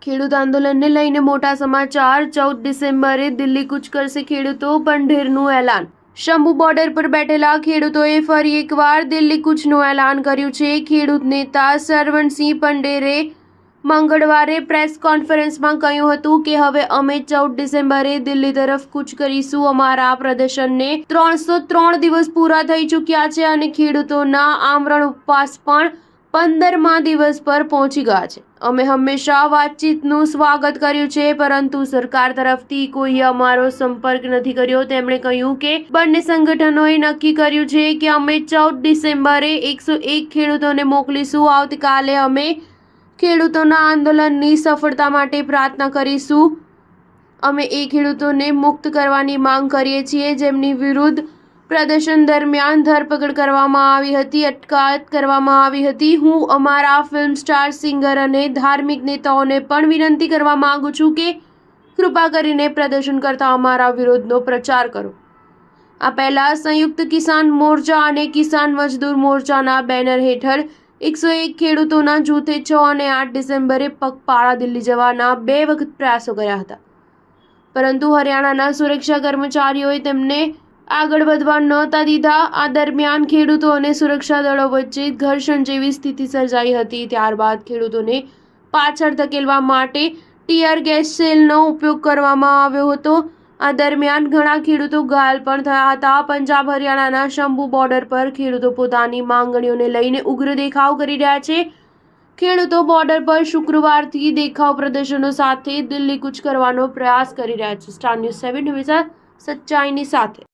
ખેડૂત આંદોલનને લઈને મોટા સમાચાર। 14 ડિસેમ્બરે દિલ્હી કૂચ કરશે ખેડૂતો, બંઢેરનું એલાન। શંભુ બોર્ડર પર બેઠેલા ખેડૂતોએ ફરી એકવાર દિલ્હી કૂચનું એલાન કર્યું છે। ખેડૂત નેતા સરવણસિંહ પંઢેરે મંગળવારે પ્રેસ કોન્ફરન્સમાં કહ્યું હતું કે હવે અમે 14 ડિસેમ્બરે દિલ્હી તરફ કૂચ કરીશું। અમારા પ્રદર્શનને 303 દિવસ પૂરા થઈ ચૂક્યા છે અને ખેડૂતોના આમરણ ઉપવાસ પણ 15મા દિવસ પર પહોંચી ગયા છે। અમે હંમેશા વાતચીતનું સ્વાગત કર્યું છે, પરંતુ સરકાર તરફથી કોઈએ અમારો સંપર્ક નથી કર્યો। તેમણે કહ્યું કે બંને સંગઠનોએ નક્કી કર્યું છે કે અમે 14 ડિસેમ્બરે 101 ખેડૂતોને મોકલીશું। આવતીકાલે અમે ખેડૂતોના આંદોલનની સફળતા માટે પ્રાર્થના કરીશું। અમે એ ખેડૂતોને મુક્ત કરવાની માંગ કરીએ છીએ જેમની વિરુદ્ધ પ્રદર્શન દરમિયાન ધરપકડ કરવામાં આવી હતી, અટકાયત કરવામાં આવી હતી। હું અમારા ફિલ્મ સ્ટાર, સિંગર અને ધાર્મિક નેતાઓને પણ વિનંતી કરવા માંગુ છું કે કૃપા કરીને પ્રદર્શન કરતા અમારા વિરોધનો પ્રચાર કરો। આ પહેલા સંયુક્ત કિસાન મોરચા અને કિસાન મજદૂર મોરચાના બેનર હેઠળ 101 ખેડૂતોના જૂથે 6 અને 8 ડિસેમ્બરે પગપાળા દિલ્હી જવાના 2 વખત પ્રયાસો કર્યા હતા, પરંતુ હરિયાણાના સુરક્ષા કર્મચારીઓએ તેમને આગળ વધવા નહોતા દીધા। આ દરમિયાન ખેડૂતો અને સુરક્ષા દળો વચ્ચે ઘર્ષણ જેવી સ્થિતિ સર્જાઈ હતી। ત્યારબાદ ખેડૂતોને પાછળ ધકેલવા માટે ટીયર ગેસ સેલનો ઉપયોગ કરવામાં આવ્યો હતો। આ દરમિયાન ઘણા ખેડૂતો ઘાયલ પણ થયા હતા। પંજાબ હરિયાણાના શંભુ બોર્ડર પર ખેડૂતો પોતાની માંગણીઓને લઈને ઉગ્ર દેખાવ કરી રહ્યા છે। ખેડૂતો બોર્ડર પર શુક્રવારથી દેખાવ પ્રદર્શનો સાથે દિલ્હી કૂચ કરવાનો પ્રયાસ કરી રહ્યા છે। સ્ટાર ન્યૂઝ 7 હંમેશા સચ્ચાઈની સાથે।